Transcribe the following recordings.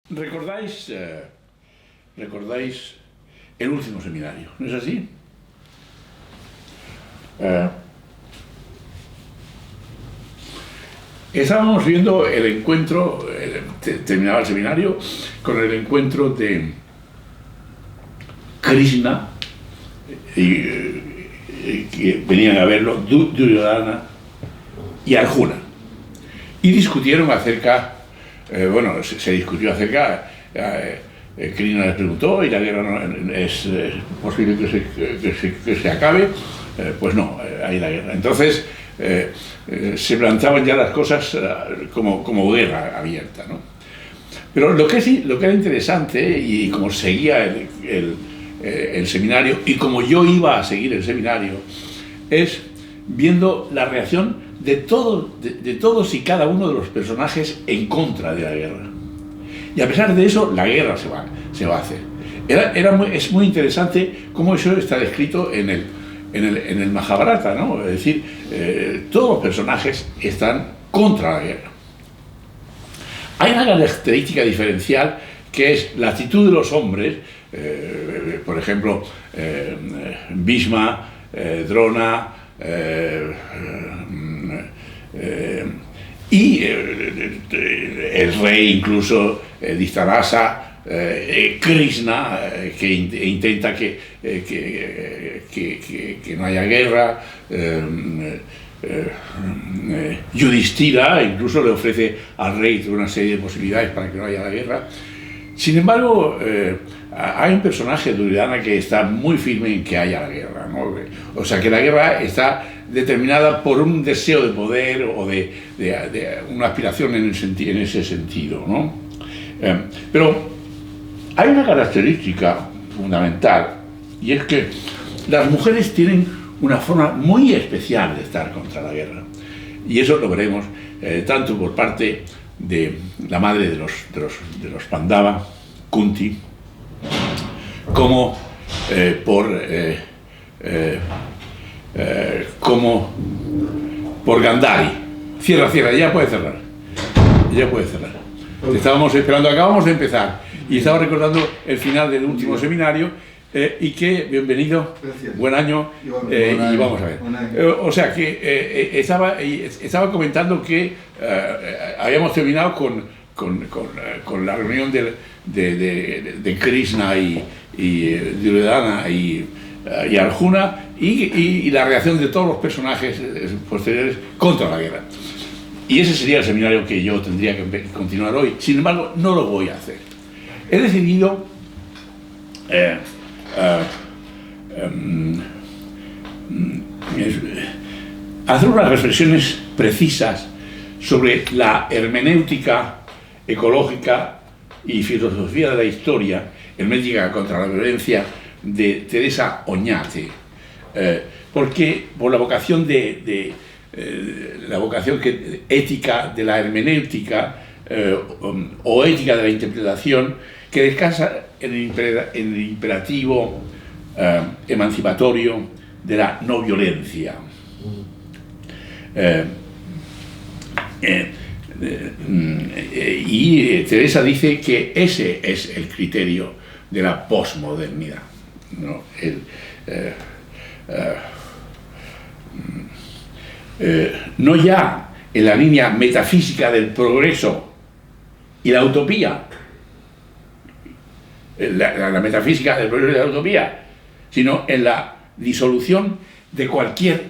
¿Recordáis el último seminario? ¿No es así? Estábamos viendo el encuentro, terminaba el seminario con el encuentro de Krishna, que venían a verlo, Duryodhana y Arjuna, y discutieron acerca, se discutió acerca, Krishna les preguntó, ¿y la guerra no, es posible que se acabe? Pues no, hay la guerra. Entonces se planteaban ya las cosas como guerra abierta, ¿no? Pero lo que era interesante, y como seguía el seminario, y como yo iba a seguir el seminario, es viendo la reacción de todos y cada uno de los personajes en contra de la guerra. Y a pesar de eso, la guerra se va a hacer. Es muy interesante cómo eso está descrito en el Mahabharata, ¿no? Es decir, todos los personajes están contra la guerra. Hay una característica diferencial que es la actitud de los hombres, por ejemplo, Bhishma, Drona, y el rey incluso, Dhritarashtra, Krishna, que intenta que no haya guerra, Yudhishthira incluso le ofrece al rey una serie de posibilidades para que no haya la guerra. Sin embargo, hay un personaje, Duryodhana, que está muy firme en que haya la guerra, ¿no? O sea, que la guerra está determinada por un deseo de poder o de una aspiración en ese sentido, ¿no? Pero hay una característica fundamental, y es que las mujeres tienen una forma muy especial de estar contra la guerra. Y eso lo veremos tanto por parte de la madre de los Pandava, Kunti, como por Gandhari. Cierra, ya puede cerrar. Te estábamos esperando, acabamos de empezar, y estaba recordando el final del último seminario, y que, bienvenido, gracias. Buen año, y vamos a ver. O sea que estaba comentando que habíamos terminado con la reunión de Krishna y Duryodhana y Arjuna, y la reacción de todos los personajes posteriores contra la guerra. Y ese sería el seminario que yo tendría que continuar hoy. Sin embargo, no lo voy a hacer. He decidido hacer unas reflexiones precisas sobre la hermenéutica ecológica y filosofía de la historia, hermética contra la violencia, de Teresa Oñate, porque por la vocación ética de la hermenéutica, o ética de la interpretación, que descansa en el imperativo emancipatorio de la no violencia. Y Teresa dice que ese es el criterio de la posmodernidad, ¿no? No ya en la línea metafísica del progreso y la utopía, la metafísica del progreso y la utopía, sino en la disolución de cualquier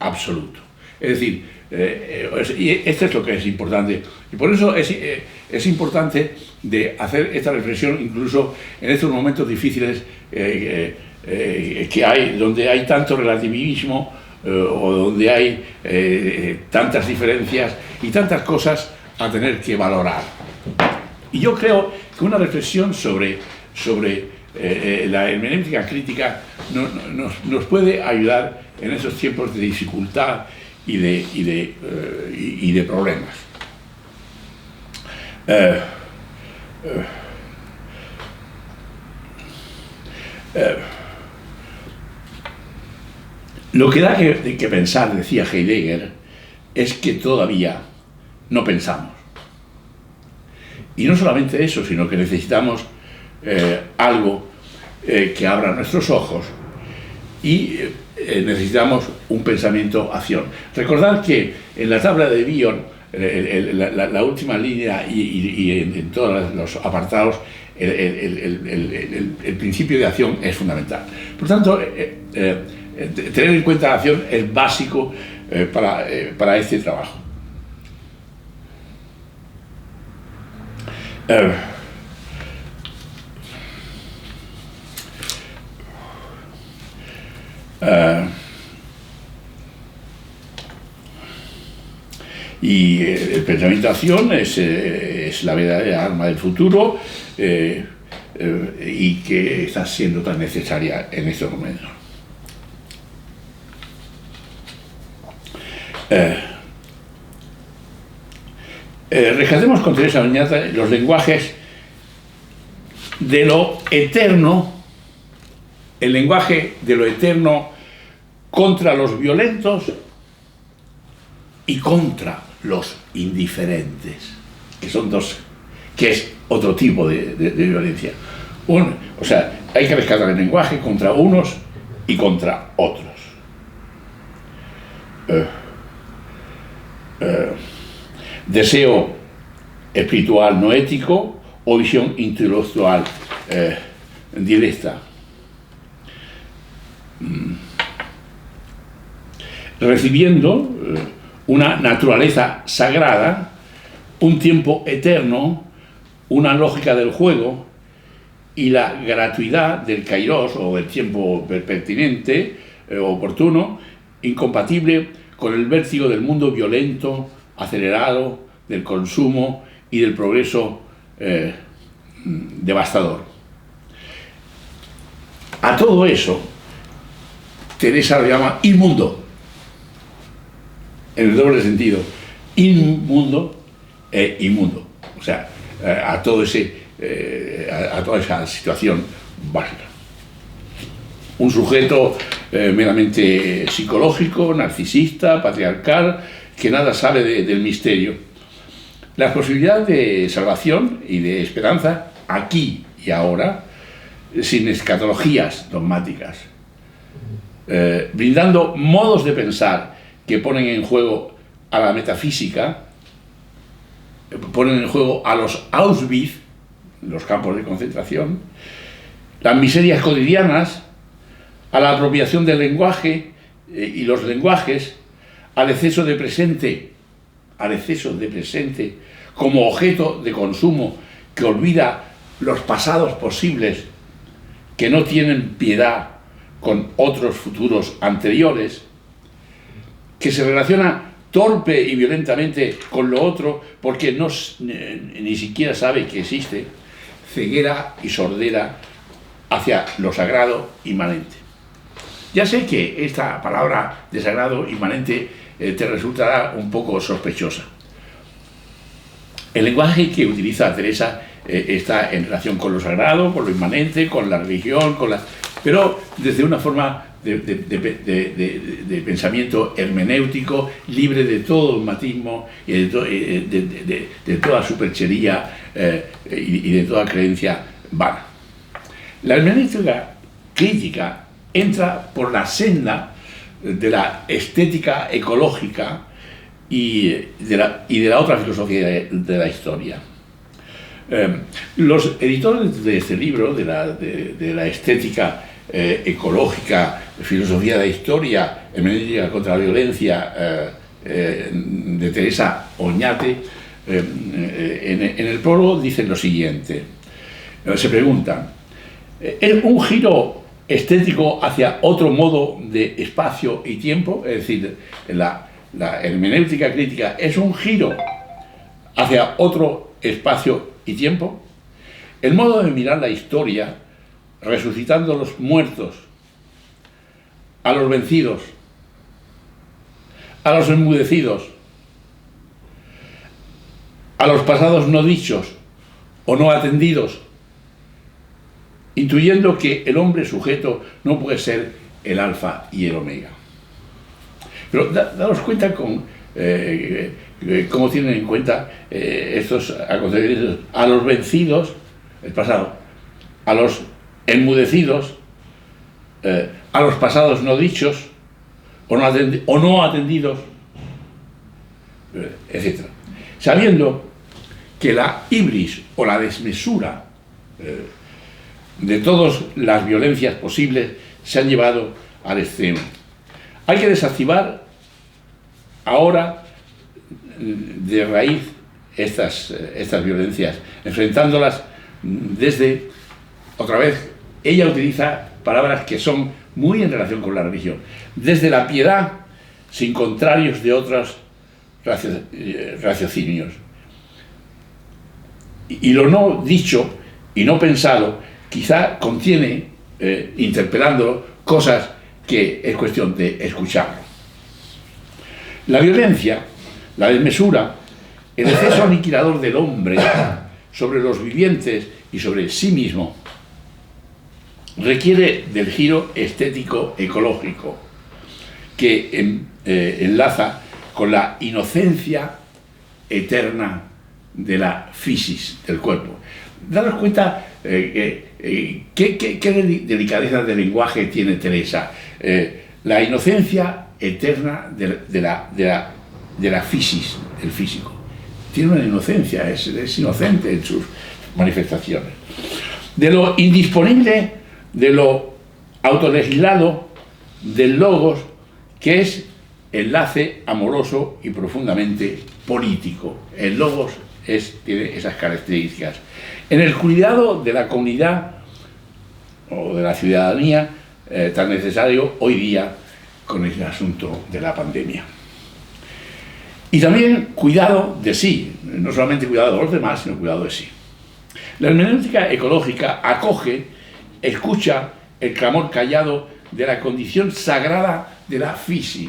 absoluto. Es decir, y esto es lo que es importante, y por eso es importante de hacer esta reflexión incluso en estos momentos difíciles que hay, donde hay tanto relativismo, o donde hay tantas diferencias y tantas cosas a tener que valorar. Y yo creo que una reflexión sobre la hermenéutica crítica nos puede ayudar en esos tiempos de dificultad y de problemas. Lo que da que pensar, decía Heidegger, es que todavía no pensamos. Y no solamente eso, sino que necesitamos algo que abra nuestros ojos y necesitamos un pensamiento-acción. Recordad que en la tabla de Bion, la última línea y en todos los apartados, el principio de acción es fundamental. Por tanto, tener en cuenta la acción es básico para este trabajo. Y el pensamiento de acción es la verdadera arma del futuro y que está siendo tan necesaria en estos momentos. Rescatemos con Teresa Oñate los lenguajes de lo eterno, el lenguaje de lo eterno contra los violentos y contra los indiferentes, que es otro tipo de violencia. O sea, hay que rescatar el lenguaje contra unos y contra otros. Deseo espiritual no ético o visión intelectual directa. Recibiendo una naturaleza sagrada, un tiempo eterno, una lógica del juego y la gratuidad del kairos o del tiempo pertinente, oportuno, incompatible con el vértigo del mundo violento, acelerado, del consumo y del progreso devastador. A todo eso, Teresa lo llama inmundo, en el doble sentido, inmundo e inmundo. O sea, a toda esa situación básica. Un sujeto meramente psicológico, narcisista, patriarcal, que nada sabe del misterio. La posibilidad de salvación y de esperanza aquí y ahora, sin escatologías dogmáticas, brindando modos de pensar que ponen en juego a la metafísica, ponen en juego a los Auschwitz, los campos de concentración, las miserias cotidianas, a la apropiación del lenguaje y los lenguajes, al exceso de presente como objeto de consumo que olvida los pasados posibles, que no tienen piedad con otros futuros anteriores, que se relaciona torpe y violentamente con lo otro porque ni siquiera sabe que existe, ceguera y sordera hacia lo sagrado inmanente. Ya sé que esta palabra de sagrado inmanente te resultará un poco sospechosa. El lenguaje que utiliza Teresa está en relación con lo sagrado, con lo inmanente, con la religión, pero desde una forma de pensamiento hermenéutico, libre de todo dogmatismo y de toda superchería y de toda creencia vana. La hermenéutica crítica entra por la senda de la estética ecológica y de la otra filosofía de la historia. Los editores de este libro, de la estética ecológica, filosofía de la historia, hermenéutica contra la violencia, de Teresa Oñate, en el prólogo dicen lo siguiente. Se preguntan, ¿es un giro estético hacia otro modo de espacio y tiempo? Es decir, la hermenéutica crítica es un giro hacia otro espacio y tiempo. El modo de mirar la historia, resucitando a los muertos, a los vencidos, a los enmudecidos, a los pasados no dichos o no atendidos, intuyendo que el hombre sujeto no puede ser el alfa y el omega. Pero daos cuenta con cómo tienen en cuenta estos acontecimientos a los vencidos, el pasado, a los enmudecidos, a los pasados no dichos o no atendidos, etc. Sabiendo que la ibris o la desmesura de todas las violencias posibles se han llevado al extremo. Hay que desactivar ahora de raíz estas violencias, enfrentándolas desde, otra vez, ella utiliza palabras que son muy en relación con la religión, desde la piedad, sin contrarios de otros raciocinios. Y lo no dicho y no pensado quizá contiene, interpelando cosas que es cuestión de escucharlo. La violencia, la desmesura, el exceso aniquilador del hombre sobre los vivientes y sobre sí mismo, requiere del giro estético ecológico que enlaza con la inocencia eterna de la fisis del cuerpo. Daros cuenta qué delicadeza de lenguaje tiene Teresa. La inocencia eterna de la fisis, el físico. Tiene una inocencia, es inocente en sus manifestaciones. De lo indisponible, de lo autolegislado, del logos, que es enlace amoroso y profundamente político. El logos tiene esas características. En el cuidado de la comunidad o de la ciudadanía, tan necesario hoy día con el asunto de la pandemia. Y también cuidado de sí, no solamente cuidado de los demás, sino cuidado de sí. La hermenéutica ecológica acoge, escucha el clamor callado de la condición sagrada de la fisis.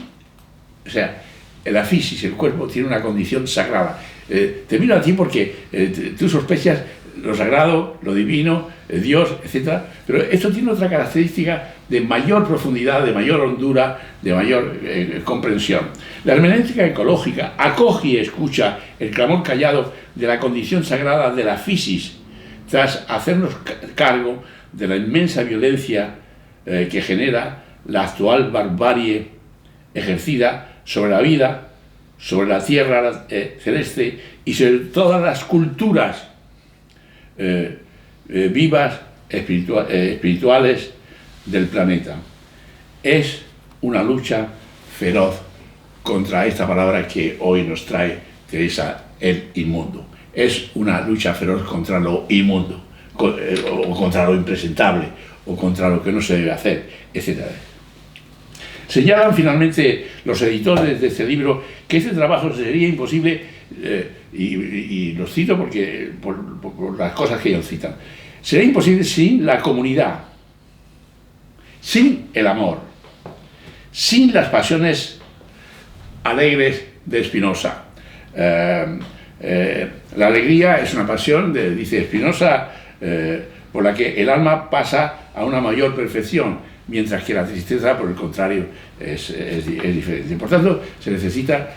O sea, la fisis, el cuerpo, tiene una condición sagrada. Te miro a ti porque tú sospechas lo sagrado, lo divino, Dios, etc. Pero esto tiene otra característica de mayor profundidad, de mayor hondura, de mayor comprensión. La hermenéutica ecológica acoge y escucha el clamor callado de la condición sagrada de la fisis, tras hacernos cargo de la inmensa violencia que genera la actual barbarie ejercida sobre la vida, sobre la tierra celeste y sobre todas las culturas vivas, espirituales del planeta. Es una lucha feroz contra esta palabra que hoy nos trae Teresa, el inmundo. Es una lucha feroz contra lo inmundo, o contra lo impresentable, o contra lo que no se debe hacer, etc. Señalan finalmente los editores de este libro que este trabajo sería imposible, y los cito porque por las cosas que ellos citan, sería imposible sin la comunidad, sin el amor, sin las pasiones alegres de Spinoza. La alegría es una pasión, dice Spinoza, por la que el alma pasa a una mayor perfección, mientras que la tristeza, por el contrario, es diferente. Por tanto, se necesita,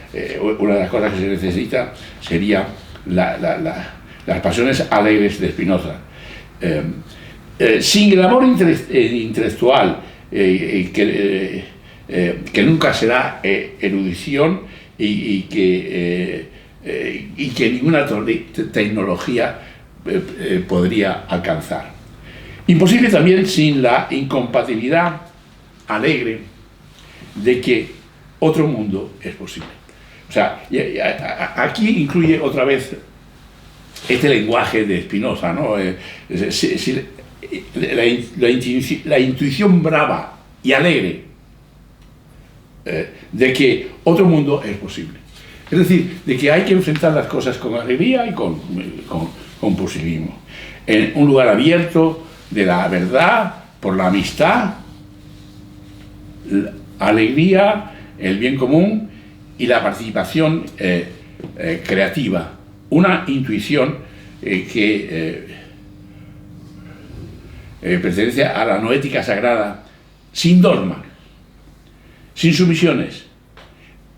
una de las cosas que se necesita sería las pasiones alegres de Spinoza. Sin el amor intelectual, que nunca será erudición y que ninguna tecnología podría alcanzar. Imposible también sin la incompatibilidad alegre de que otro mundo es posible. O sea, aquí incluye otra vez este lenguaje de Spinoza, ¿no? La intuición brava y alegre de que otro mundo es posible. Es decir, de que hay que enfrentar las cosas con alegría y con positivismo. En un lugar abierto de la verdad, por la amistad, la alegría, el bien común y la participación creativa. Una intuición que pertenece a la noética sagrada, sin dogma, sin sumisiones,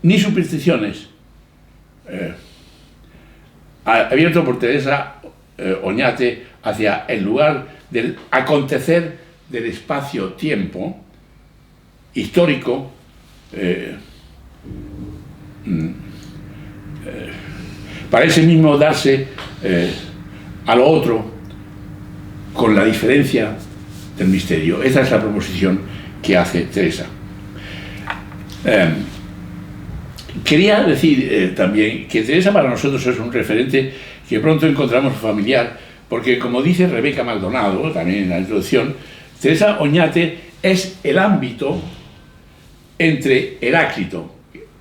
ni supersticiones, abierto por Teresa Oñate hacia el lugar del acontecer del espacio-tiempo histórico, para ese mismo darse a lo otro con la diferencia del misterio. Esa es la proposición que hace Teresa. Quería decir también que Teresa para nosotros es un referente que pronto encontramos familiar, porque como dice Rebeca Maldonado, también en la introducción, Teresa Oñate es el ámbito entre Heráclito,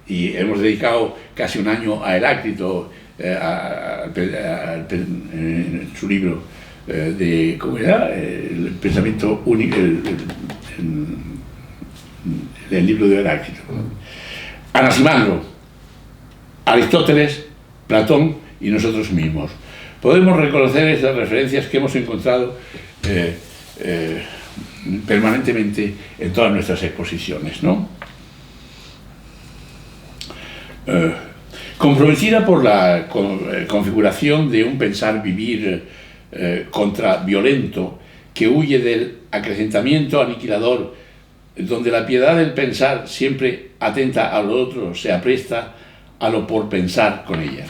y hemos dedicado casi un año a Heráclito, en su libro de, ¿cómo era? El pensamiento único, el libro de Heráclito. Anaximandro, Aristóteles, Platón y nosotros mismos. Podemos reconocer estas referencias que hemos encontrado permanentemente en todas nuestras exposiciones, ¿no? Comprometida por la configuración de un pensar-vivir contraviolento que huye del acrecentamiento aniquilador, donde la piedad del pensar siempre atenta a lo otro, se apresta a lo por pensar con ella.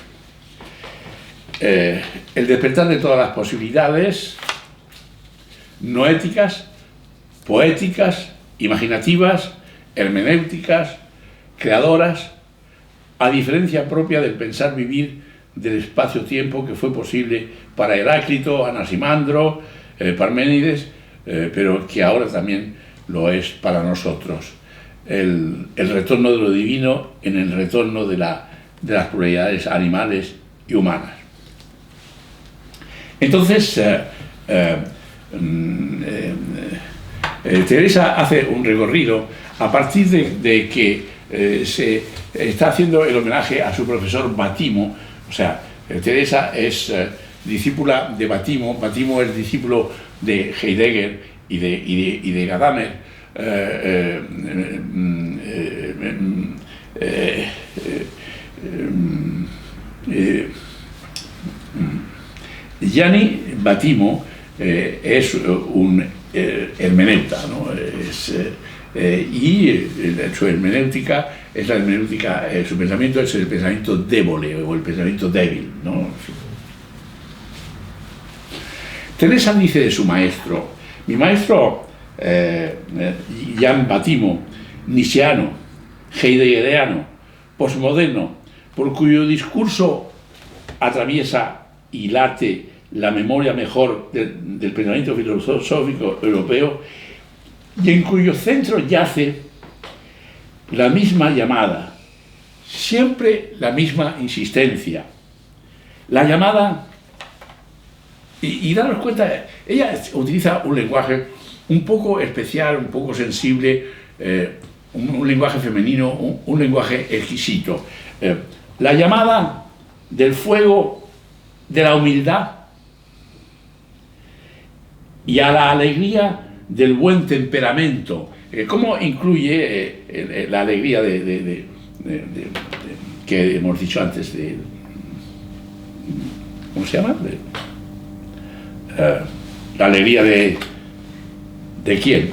El despertar de todas las posibilidades noéticas, poéticas, imaginativas, hermenéuticas, creadoras, a diferencia propia del pensar vivir del espacio-tiempo que fue posible para Heráclito, Anaximandro, Parménides, pero que ahora también lo es para nosotros. El retorno de lo divino en el retorno de las pluralidades animales y humanas. Entonces, Teresa hace un recorrido a partir de que se está haciendo el homenaje a su profesor Batimo. O sea, Teresa es discípula de Batimo. Batimo es discípulo de Heidegger y de Gadamer. Gianni Batimo es un hermeneuta, ¿no? Y su hermenéutica es la hermenéutica, su pensamiento es el pensamiento débole o el pensamiento débil, ¿no? Teresa dice de su maestro: mi maestro Gian Batimo, nietzscheano, heideggeriano, posmoderno, por cuyo discurso atraviesa y late la memoria mejor del pensamiento filosófico europeo, y en cuyo centro yace la misma llamada, siempre la misma insistencia. La llamada, y daros cuenta, ella utiliza un lenguaje un poco especial, un poco sensible, un lenguaje femenino, un lenguaje exquisito. La llamada del fuego de la humildad y a la alegría del buen temperamento. ¿Cómo incluye la alegría que hemos dicho antes? ¿Cómo se llama? La alegría ¿de quién?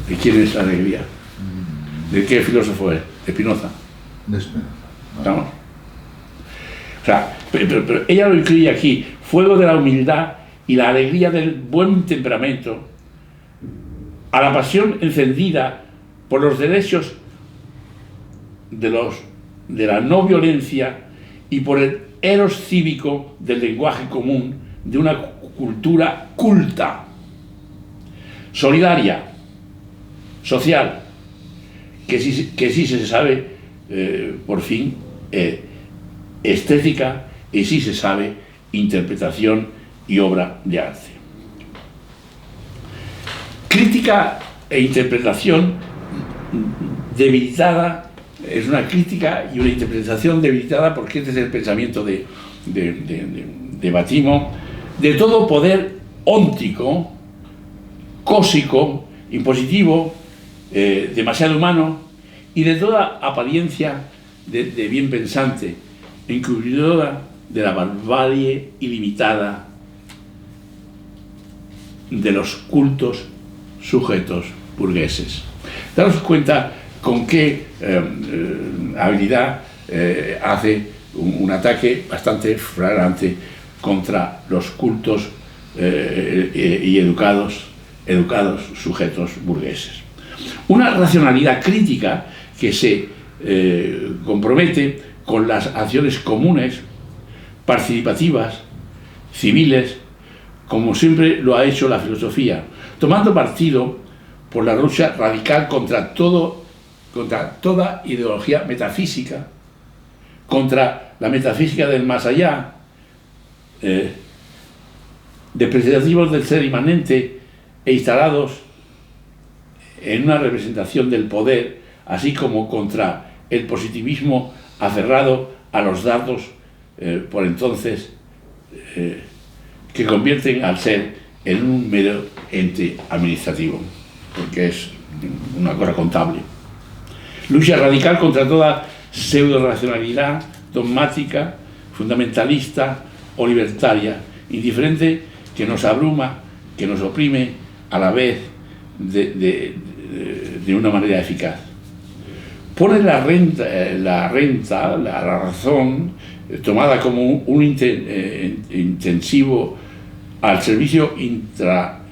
¿De quién es la alegría? ¿De qué filósofo es? ¿De Spinoza? De Spinoza. ¿Estamos? O sea, pero ella lo incluye aquí: fuego de la humildad y la alegría del buen temperamento, a la pasión encendida por los derechos de la no violencia y por el eros cívico del lenguaje común de una cultura culta, solidaria, social, que sí se sabe, por fin, estética, y sí se sabe interpretación y obra de arte. Crítica e interpretación debilitada, es una crítica y una interpretación debilitada, porque este es el pensamiento de Batimo, de todo poder óntico, cósico, impositivo, demasiado humano, y de toda apariencia de bien pensante, encubridora de la barbarie ilimitada de los cultos sujetos burgueses. Daros cuenta con qué habilidad hace un ataque bastante flagrante contra los cultos y educados sujetos burgueses. Una racionalidad crítica que se compromete con las acciones comunes, participativas, civiles, como siempre lo ha hecho la filosofía, tomando partido por la lucha radical contra toda ideología metafísica, contra la metafísica del más allá, depreciativos del ser inmanente e instalados en una representación del poder, así como contra el positivismo aferrado a los datos por entonces que convierten al ser en un mero ente administrativo, porque es una cosa contable. Lucha radical contra toda pseudo-racionalidad dogmática, fundamentalista o libertaria, indiferente, que nos abruma, que nos oprime a la vez de una manera eficaz. Pone la razón, tomada como un intensivo al servicio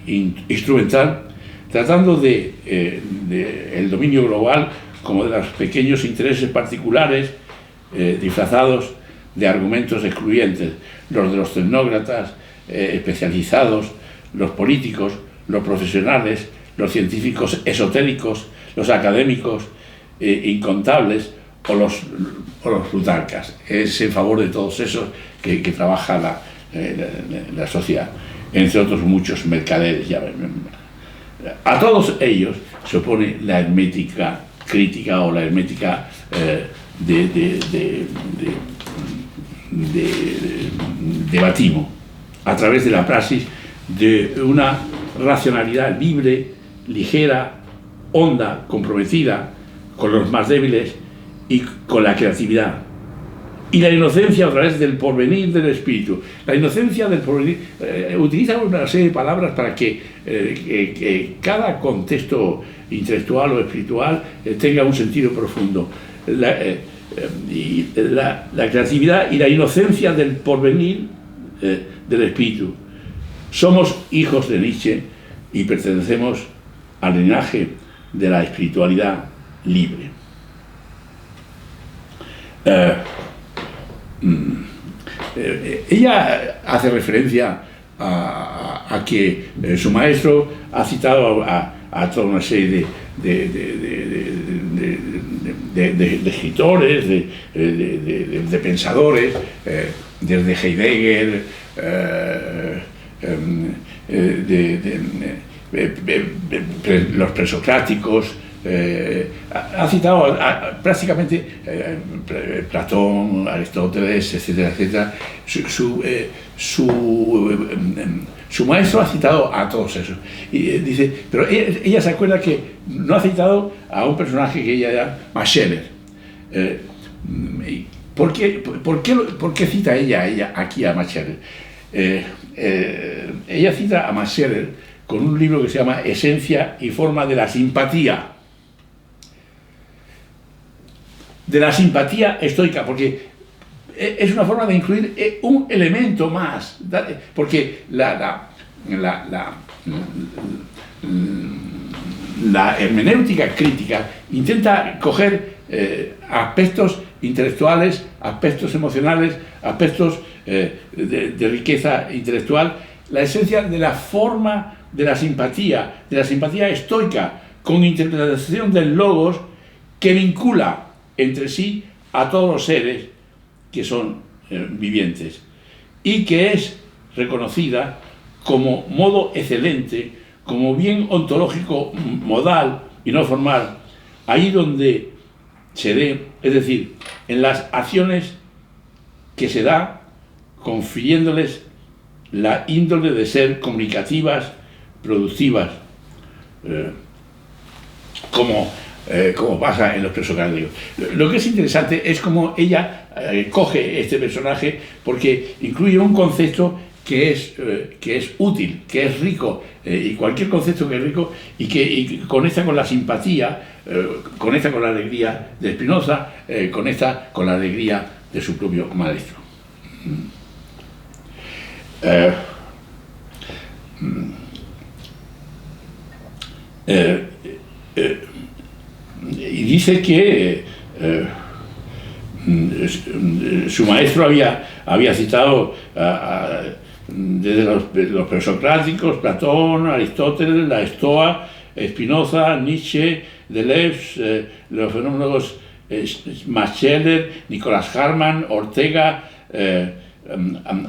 instrumental, tratando el dominio global como de los pequeños intereses particulares disfrazados de argumentos excluyentes, los de los tecnócratas especializados, los políticos, los profesionales, los científicos esotéricos, los académicos incontables o los plutarcas. Es en favor de todos esos que trabaja la sociedad, entre otros muchos mercaderes. A todos ellos se opone la hermética crítica o la hermética de Batimo, a través de la praxis de una racionalidad libre, ligera, honda, comprometida con los más débiles y con la creatividad. Y la inocencia a través del porvenir del espíritu. La inocencia del porvenir utiliza una serie de palabras para que cada contexto intelectual o espiritual tenga un sentido profundo. La creatividad y la inocencia del porvenir del espíritu. Somos hijos de Nietzsche y pertenecemos al linaje de la espiritualidad libre. Ella hace referencia a que su maestro ha citado a toda una serie de escritores, de pensadores, desde Heidegger, los presocráticos. Ha citado prácticamente Platón, Aristóteles, etcétera, etcétera. Su maestro ha citado a todos esos. Y dice, pero ella se acuerda que no ha citado a un personaje que ella llama Scheler. ¿Por qué cita ella aquí a Max Scheler? Ella cita a Max Scheler con un libro que se llama Esencia y forma de la simpatía. De la simpatía estoica, porque es una forma de incluir un elemento más, porque la hermenéutica crítica intenta coger aspectos intelectuales, aspectos emocionales, aspectos de riqueza intelectual, la esencia de la forma de la simpatía estoica, con interpretación del logos que vincula entre sí a todos los seres que son vivientes y que es reconocida como modo excelente, como bien ontológico modal y no formal, ahí donde se dé, es decir, en las acciones que se da, confiriéndoles la índole de ser comunicativas, productivas, como pasa en los personajes griegos. Lo que es interesante es cómo ella coge este personaje, porque incluye un concepto que es útil, que es rico, y cualquier concepto que es rico y conecta con la simpatía, conecta con la alegría de Spinoza, conecta con la alegría de su propio maestro. Y dice que su maestro había citado desde los presocráticos, Platón, Aristóteles, la Estoa, Spinoza, Nietzsche, Deleuze, los fenómenos Max Scheler, Nicolás Hartmann, Ortega,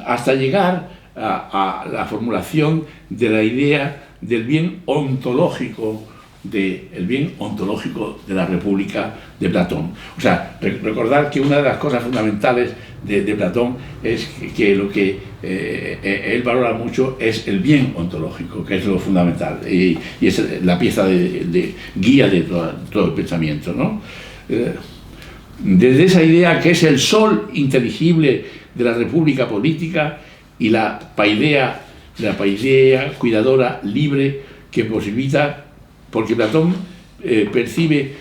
hasta llegar a la formulación de la idea del bien ontológico, del bien ontológico de la República de Platón. O sea, recordar que una de las cosas fundamentales de Platón es que lo que él valora mucho es el bien ontológico, que es lo fundamental, y es la pieza de guía de todo el pensamiento, ¿no? Desde esa idea que es el sol inteligible de la República política y la paideia cuidadora libre que posibilita, porque Platón percibe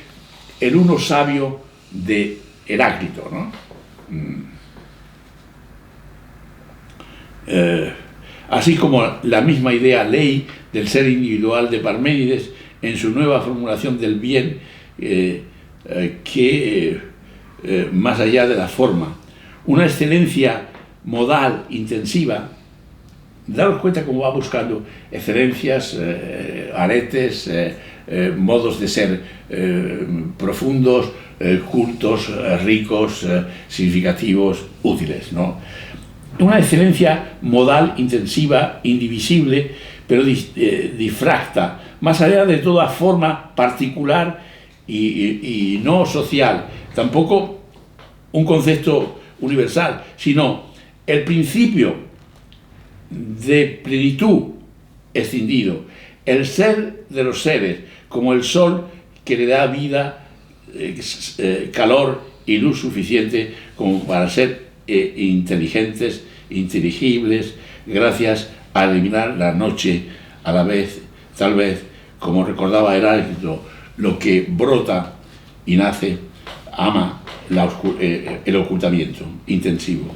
el uno sabio de Heráclito, ¿no? Así como la misma idea ley del ser individual de Parménides en su nueva formulación del bien, más allá de la forma, una excelencia modal intensiva. Daros cuenta cómo va buscando excelencias, aretes, modos de ser profundos, cultos, ricos, significativos, útiles, ¿no? Una excelencia modal, intensiva, indivisible, pero difracta, más allá de toda forma particular y no social, tampoco un concepto universal, sino el principio de plenitud escindido, el ser de los seres, como el sol que le da vida, calor y luz suficiente como para ser inteligentes, inteligibles, gracias a eliminar la noche a la vez, tal vez, como recordaba Heráclito, lo que brota y nace, ama el ocultamiento intensivo.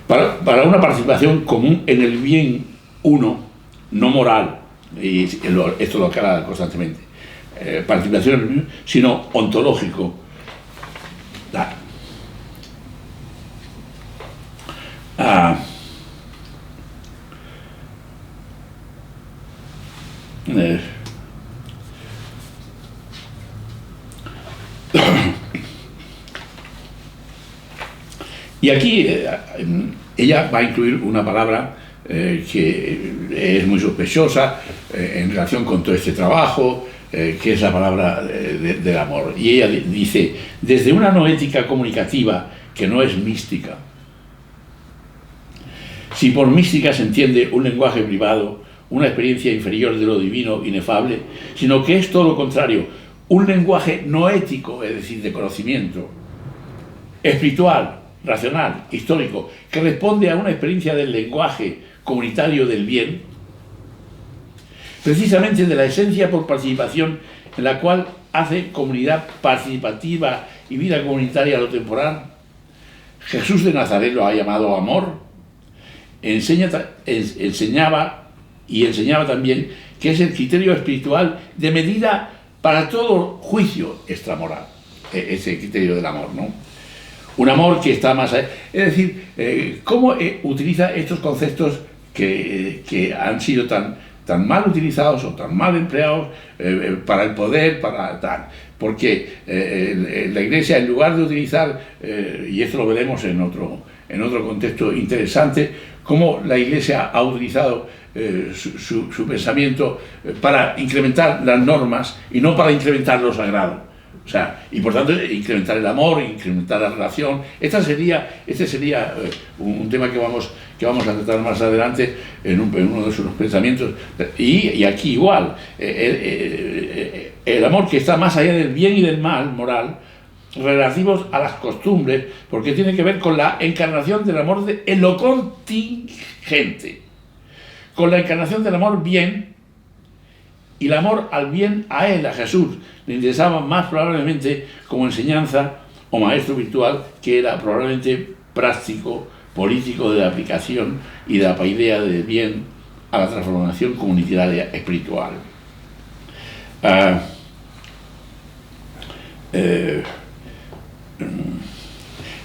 Para una participación común en el bien uno, no moral, y esto lo aclara constantemente, participación en el bien, sino ontológico. Y aquí ella va a incluir una palabra que es muy sospechosa en relación con todo este trabajo, que es la palabra del amor. Y ella dice, desde una noética comunicativa que no es mística. Si por mística se entiende un lenguaje privado, una experiencia inferior de lo divino, inefable, sino que es todo lo contrario, un lenguaje noético, es decir, de conocimiento, espiritual, racional, histórico, que responde a una experiencia del lenguaje comunitario del bien, precisamente de la esencia por participación en la cual hace comunidad participativa y vida comunitaria lo temporal. Jesús de Nazaret lo ha llamado amor. Enseñaba también que es el criterio espiritual de medida para todo juicio extramoral, ese criterio del amor, ¿no? Un amor que está más allá. Es decir, cómo utiliza estos conceptos que han sido tan mal utilizados o tan mal empleados para el poder, para tal. Porque la Iglesia, en lugar de utilizar, y esto lo veremos en otro contexto interesante, cómo la Iglesia ha utilizado su pensamiento para incrementar las normas y no para incrementar lo sagrado. O sea, y por tanto incrementar el amor, incrementar la relación. Este sería un tema que vamos a tratar más adelante en uno de sus pensamientos. Y aquí igual, el amor que está más allá del bien y del mal moral, relativos a las costumbres, porque tiene que ver con la encarnación del amor en lo contingente, con la encarnación del amor bien. Y el amor al bien a él, a Jesús, le interesaba más probablemente como enseñanza o maestro virtual, que era probablemente práctico, político de la aplicación y de la idea del bien a la transformación comunitaria espiritual.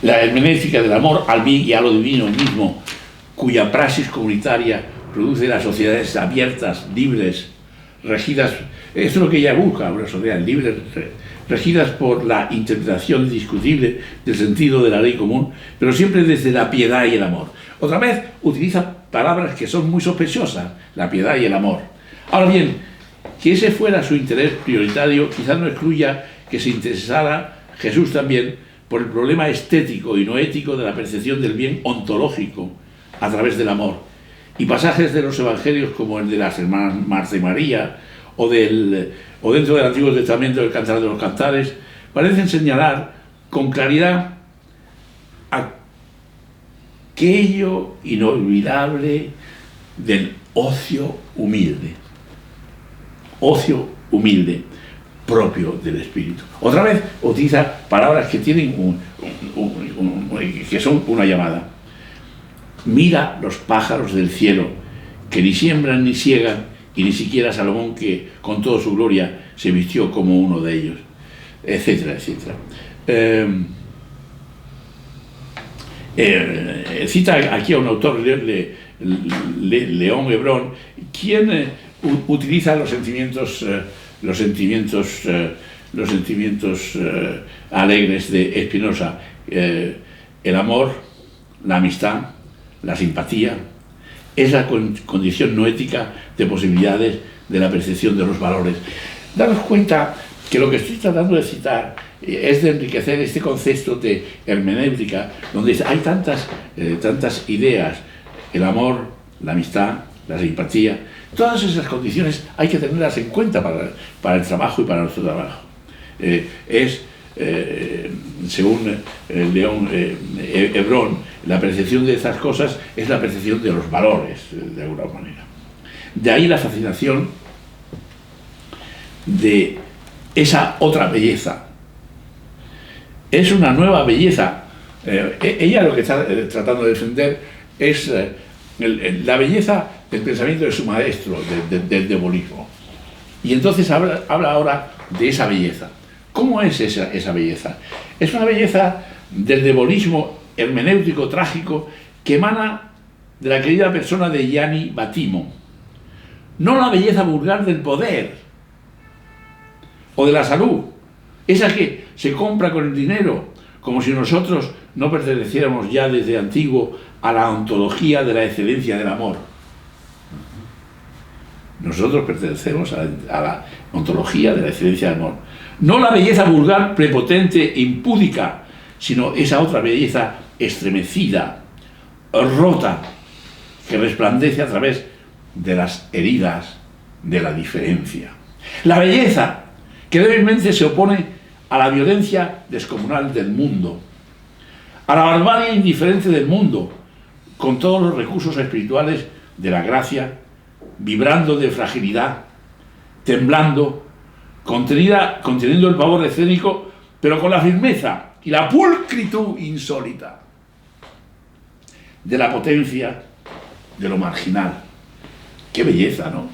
La hermenéutica del amor al bien y a lo divino mismo, cuya praxis comunitaria produce las sociedades abiertas, libres, regidas, esto es lo que ella busca, una sociedad libre, regidas por la interpretación indiscutible del sentido de la ley común, pero siempre desde la piedad y el amor. Otra vez utiliza palabras que son muy sospechosas, la piedad y el amor. Ahora bien, que ese fuera su interés prioritario, quizás no excluya que se interesara Jesús también por el problema estético y no ético de la percepción del bien ontológico a través del amor. Y pasajes de los evangelios como el de las hermanas Marta y María o dentro del Antiguo Testamento del Cantar de los Cantares parecen señalar con claridad aquello inolvidable del ocio humilde propio del espíritu. Otra vez utiliza palabras que tienen que son una llamada. Mira los pájaros del cielo, que ni siembran ni siegan, y ni siquiera Salomón, que con toda su gloria se vistió como uno de ellos, etcétera, etcétera. Cita aquí a un autor, León Hebrón, quien utiliza los sentimientos alegres de Spinoza, el amor, la amistad, la simpatía, es la condición no ética de posibilidades de la percepción de los valores. Daros cuenta que lo que estoy tratando de citar es de enriquecer este concepto de hermenéutica, donde hay tantas ideas, el amor, la amistad, la simpatía. Todas esas condiciones hay que tenerlas en cuenta para el trabajo y para nuestro trabajo. Según León Hebrón, la percepción de estas cosas es la percepción de los valores, de alguna manera. De ahí la fascinación de esa otra belleza. Es una nueva belleza. Ella lo que está tratando de defender es la belleza del pensamiento de su maestro, del demonismo. Y entonces habla ahora de esa belleza. ¿Cómo es esa belleza? Es una belleza del demonismo hermenéutico trágico que emana de la querida persona de Gianni Battimo. No la belleza vulgar del poder o de la salud, esa que se compra con el dinero, como si nosotros no perteneciéramos ya desde antiguo a la ontología de la excelencia del amor. Nosotros pertenecemos a la ontología de la excelencia del amor. No la belleza vulgar, prepotente, impúdica, sino esa otra belleza estremecida, rota, que resplandece a través de las heridas de la diferencia. La belleza que débilmente se opone a la violencia descomunal del mundo, a la barbarie indiferente del mundo, con todos los recursos espirituales de la gracia, vibrando de fragilidad, temblando, conteniendo el pavor escénico, pero con la firmeza y la pulcritud insólita de la potencia de lo marginal. Qué belleza, ¿no?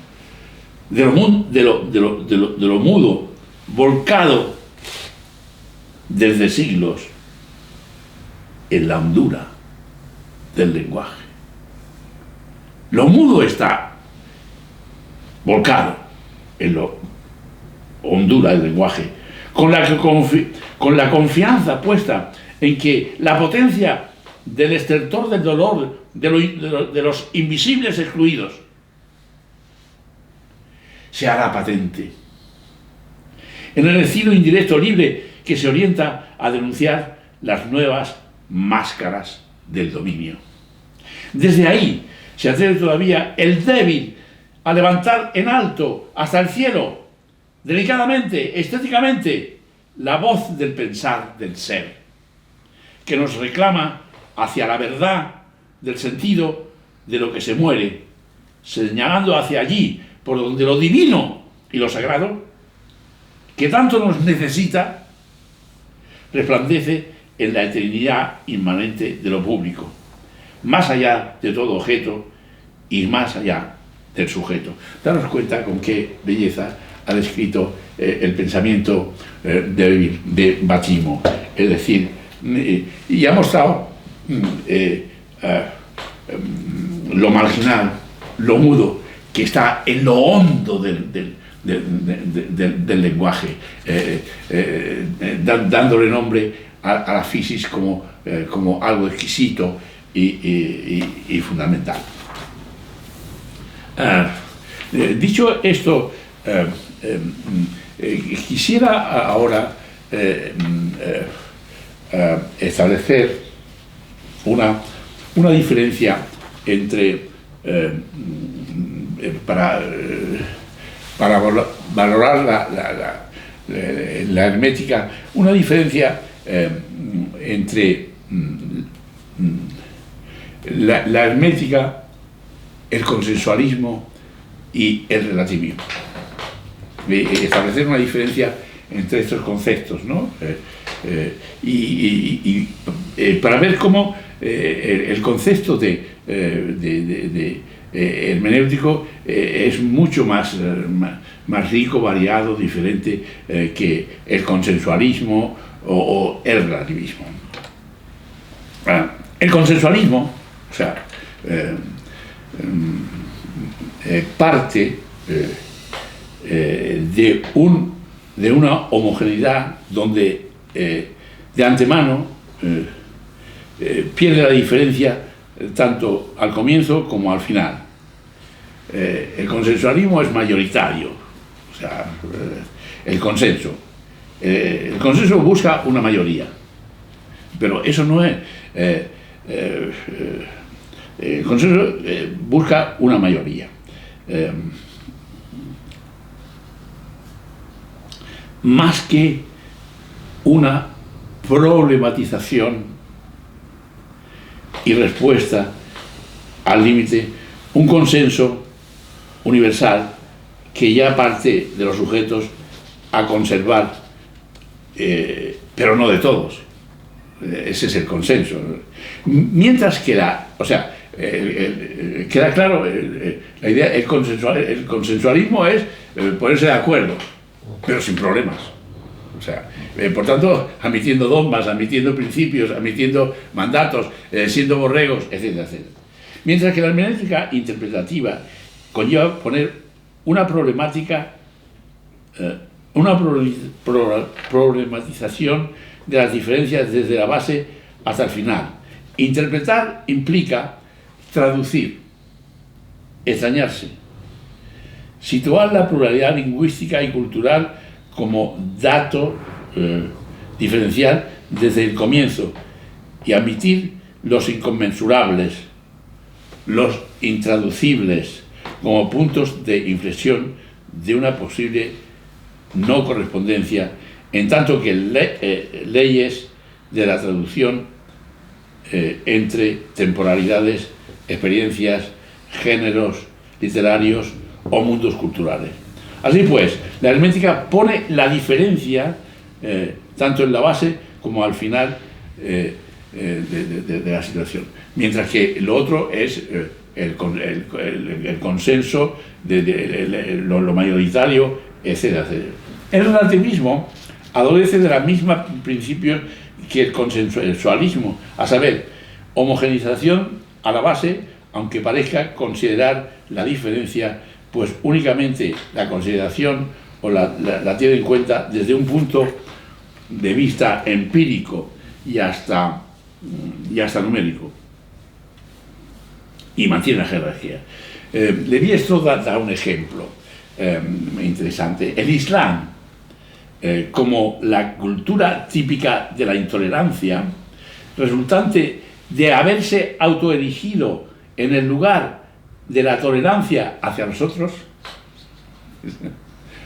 De lo mudo, volcado desde siglos en la hondura del lenguaje. Lo mudo está volcado en lo hondura del lenguaje, con la confianza puesta en que la potencia del estertor del dolor de los invisibles excluidos se hará patente. en el estilo indirecto libre que se orienta a denunciar las nuevas máscaras del dominio. Desde ahí se atreve todavía el débil a levantar en alto hasta el cielo, delicadamente, estéticamente, la voz del pensar del ser, que nos reclama hacia la verdad del sentido de lo que se muere, señalando hacia allí, por donde lo divino y lo sagrado, que tanto nos necesita, resplandece en la eternidad inmanente de lo público, más allá de todo objeto y más allá del sujeto. Daros cuenta con qué belleza ha descrito el pensamiento de Bacimo, es decir, y ha mostrado lo marginal, lo mudo, que está en lo hondo del lenguaje, dándole nombre a la fisis como algo exquisito y fundamental. Dicho esto, quisiera ahora establecer una diferencia entre para valorar la hermética, una diferencia entre la hermética, el consensualismo y el relativismo. Establecer una diferencia entre estos conceptos, ¿no? Para ver cómo el concepto de hermenéutico es mucho más rico, variado, diferente que el consensualismo o el relativismo. El consensualismo, o sea, parte de una homogeneidad donde de antemano pierde la diferencia tanto al comienzo como al final. El consensualismo es mayoritario, o sea, el consenso. El consenso busca una mayoría, pero eso no es... el consenso busca una mayoría. Más que una problematización y respuesta al límite, un consenso universal que ya parte de los sujetos a conservar, pero no de todos. Ese es el consenso. Mientras que queda claro la idea, el consensualismo es ponerse de acuerdo, pero sin problemas. O sea, por tanto, admitiendo dogmas, admitiendo principios, admitiendo mandatos, siendo borregos, etcétera, etcétera. Mientras que la hermenéutica interpretativa conlleva poner una problemática, una problematización de las diferencias desde la base hasta el final. Interpretar implica traducir, extrañarse, situar la pluralidad lingüística y cultural como dato diferencial desde el comienzo y admitir los inconmensurables, los intraducibles como puntos de inflexión de una posible no correspondencia, en tanto que leyes de la traducción entre temporalidades, experiencias, géneros literarios o mundos culturales. Así pues, la hermética pone la diferencia tanto en la base como al final de la situación, mientras que lo otro es el consenso, lo mayoritario, etcétera, etcétera. El relativismo adolece de la misma principio que el consensualismo, a saber, homogeneización a la base, aunque parezca considerar la diferencia, pues únicamente la consideración o la tiene en cuenta desde un punto de vista empírico y hasta numérico, y mantiene la jerarquía. Levi-Strauss da un ejemplo interesante. El Islam como la cultura típica de la intolerancia, resultante de haberse autoerigido en el lugar de la tolerancia hacia nosotros.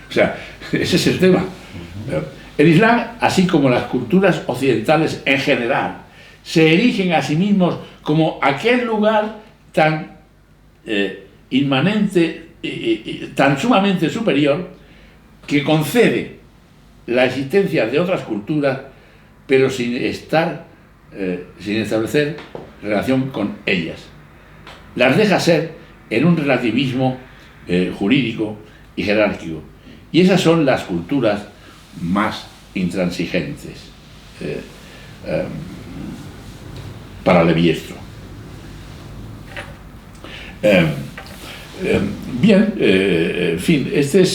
O sea, ese es el tema. El Islam, así como las culturas occidentales en general, se erigen a sí mismos como aquel lugar tan inmanente, tan sumamente superior, que concede la existencia de otras culturas, pero sin establecer relación con ellas. Las deja ser en un relativismo jurídico y jerárquico. Y esas son las culturas más intransigentes para Levi-Strauss. Bien, en fin, este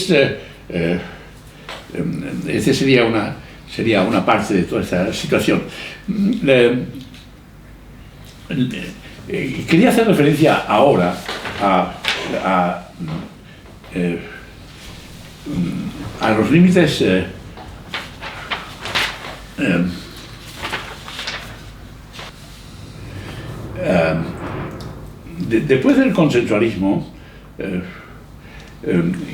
sería una parte de toda esta situación. Quería hacer referencia ahora a los límites después del consensualismo.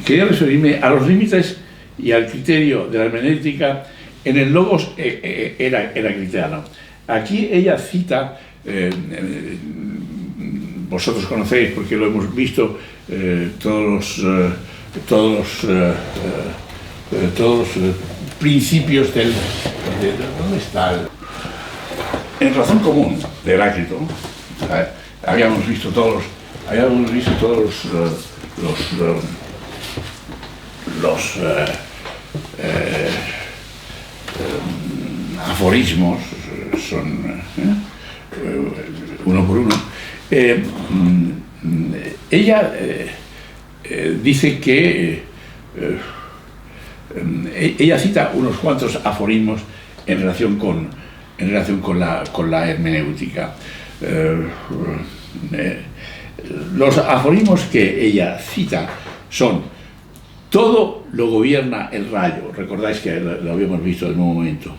Quería referirme a los límites y al criterio de la hermenéutica en el logos heracliteano. Aquí ella cita, vosotros conocéis porque lo hemos visto, todos los principios del... ¿Dónde está? En Razón Común de Heráclito, habíamos visto todos los aforismos, son uno por uno. Ella dice que ella cita unos cuantos aforismos en relación con la hermenéutica. Los aforismos que ella cita son: todo lo gobierna el rayo. Recordáis que lo habíamos visto en un momento.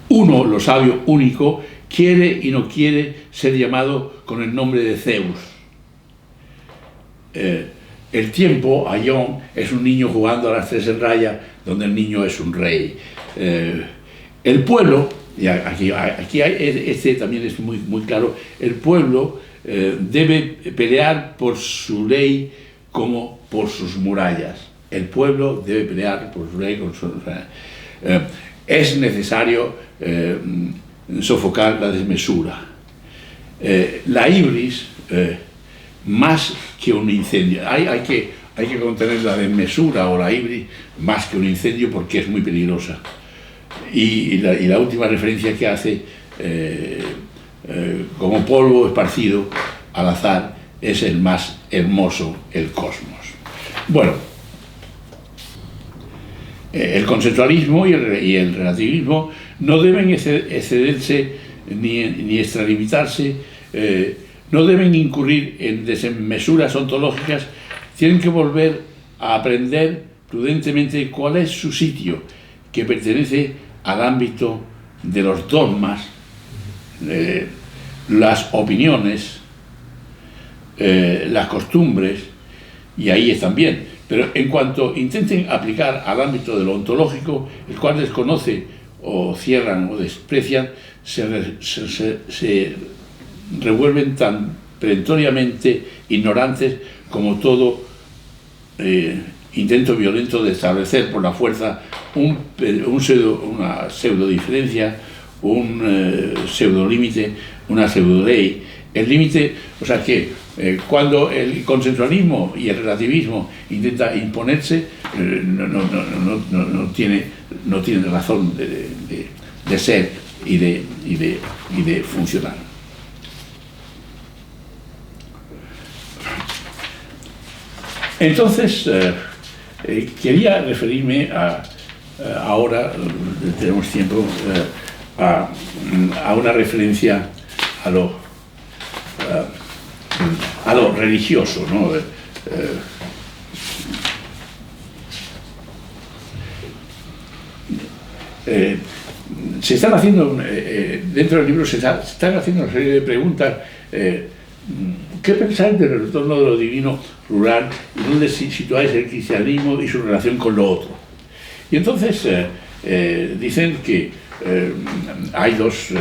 Uno, lo sabio único, quiere y no quiere ser llamado con el nombre de Zeus. El tiempo, Aion, es un niño jugando a las tres en raya, donde el niño es un rey. El pueblo, y aquí también es muy claro, el pueblo debe pelear por su ley como por sus murallas. El pueblo debe pelear por su ley como por sus murallas. Es necesario sofocar la desmesura. La ibris, más que un incendio, hay que contener la desmesura o la ibris más que un incendio, porque es muy peligrosa. Y la última referencia que hace, como polvo esparcido al azar, es el más hermoso, el cosmos. Bueno, el consensualismo y el relativismo no deben excederse ni extralimitarse, no deben incurrir en desmesuras ontológicas, tienen que volver a aprender prudentemente cuál es su sitio, que pertenece al ámbito de los dogmas, las opiniones, las costumbres, y ahí están bien. Pero en cuanto intenten aplicar al ámbito de lo ontológico, el cual desconoce o cierran o desprecian, se revuelven tan perentoriamente ignorantes como todo intento violento de establecer por la fuerza una pseudo diferencia, un pseudo límite, una pseudo ley. El límite, o sea que cuando el consensualismo y el relativismo intenta imponerse, no tiene razón de ser y de funcionar. Entonces, quería referirme ahora, tenemos tiempo, a una referencia a lo religioso, ¿no? se están haciendo, dentro del libro se están haciendo una serie de preguntas. ¿Qué pensáis del retorno de lo divino rural y dónde situáis el cristianismo y su relación con lo otro? Y entonces dicen que hay dos,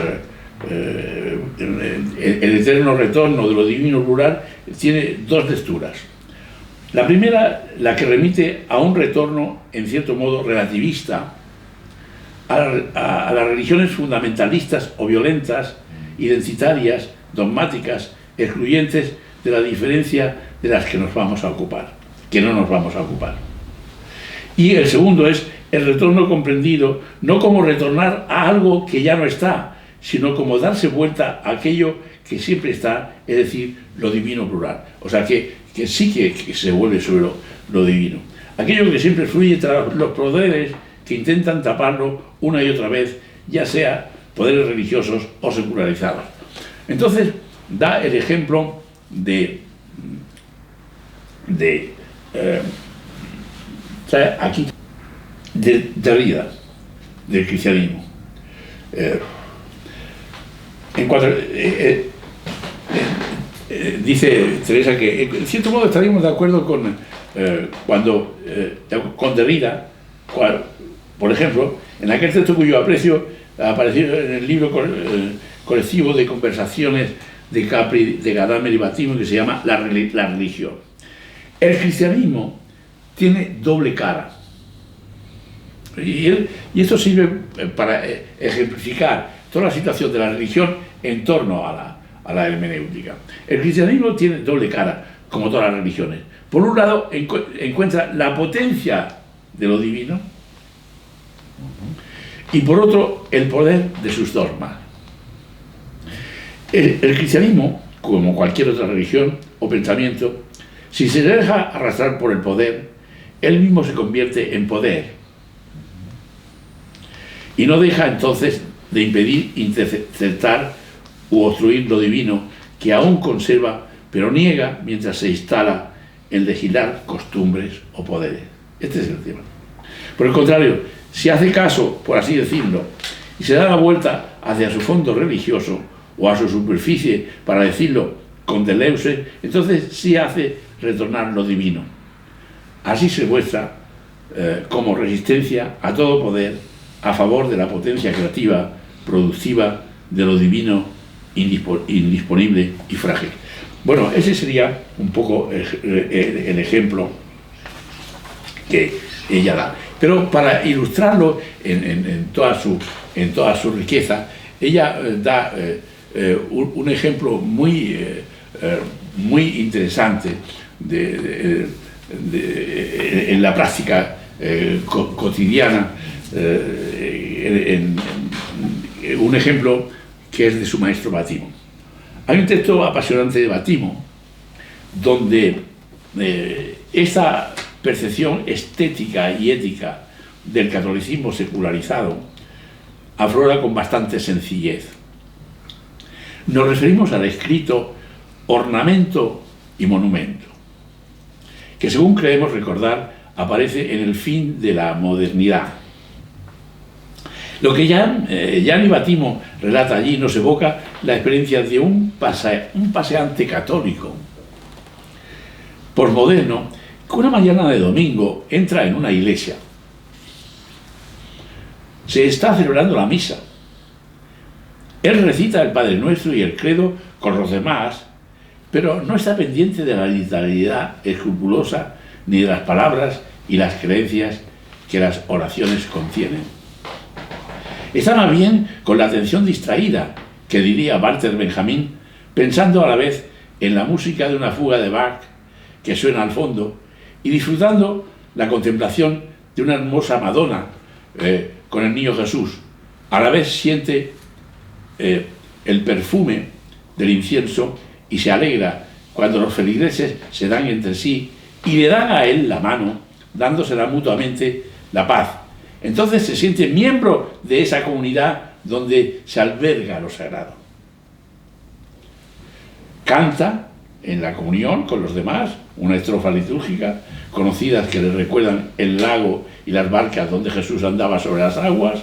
el eterno retorno de lo divino rural tiene dos lecturas. La primera, la que remite a un retorno, en cierto modo, relativista a las religiones fundamentalistas o violentas, identitarias, dogmáticas, excluyentes de la diferencia de las que nos vamos a ocupar, que no nos vamos a ocupar. Y el segundo es el retorno comprendido no como retornar a algo que ya no está, sino como darse vuelta a aquello que siempre está, es decir, lo divino plural. O sea, que sí que se vuelve sobre lo divino. Aquello que siempre fluye tras los poderes que intentan taparlo una y otra vez, ya sea poderes religiosos o secularizados. Entonces, da el ejemplo de aquí, de Derrida, del cristianismo. Dice Teresa que en cierto modo estaríamos de acuerdo con Derrida, por ejemplo, en aquel texto cuyo aprecio apareció en el libro colectivo de conversaciones de Capri, de Gadamer y Battimo, que se llama La religión. El cristianismo tiene doble cara. Y esto sirve para ejemplificar toda la situación de la religión en torno a la hermenéutica. El cristianismo tiene doble cara, como todas las religiones. Por un lado, encuentra la potencia de lo divino, y por otro, el poder de sus dogmas. El cristianismo, como cualquier otra religión o pensamiento, si se deja arrastrar por el poder, él mismo se convierte en poder. Y no deja entonces de impedir, interceptar u obstruir lo divino que aún conserva, pero niega mientras se instala en legislar costumbres o poderes. Este es el tema. Por el contrario, si hace caso, por así decirlo, y se da la vuelta hacia su fondo religioso o a su superficie, para decirlo con Deleuze, entonces sí hace retornar lo divino. Así se muestra como resistencia a todo poder a favor de la potencia creativa, productiva, de lo divino, indisponible y frágil. Bueno, ese sería un poco el ejemplo que ella da. Pero para ilustrarlo en toda su riqueza, ella da un ejemplo muy interesante en la práctica cotidiana, un ejemplo que es de su maestro Battimo. Hay un texto apasionante de Battimo donde esta percepción estética y ética del catolicismo secularizado aflora con bastante sencillez. Nos referimos al escrito ornamento y monumento, que según creemos recordar aparece en el fin de la modernidad. Lo que Gianni Battimo relata allí nos evoca la experiencia de un paseante católico posmoderno que una mañana de domingo entra en una iglesia. Se está celebrando la misa. Él recita el Padre Nuestro y el Credo con los demás, pero no está pendiente de la literalidad escrupulosa ni de las palabras y las creencias que las oraciones contienen. Está más bien con la atención distraída, que diría Walter Benjamin, pensando a la vez en la música de una fuga de Bach que suena al fondo y disfrutando la contemplación de una hermosa Madonna con el niño Jesús. A la vez siente el perfume del incienso y se alegra cuando los feligreses se dan entre sí y le dan a él la mano, dándosela mutuamente la paz. Entonces se siente miembro de esa comunidad donde se alberga lo sagrado. Canta en la comunión con los demás una estrofa litúrgica, conocidas que le recuerdan el lago y las barcas donde Jesús andaba sobre las aguas,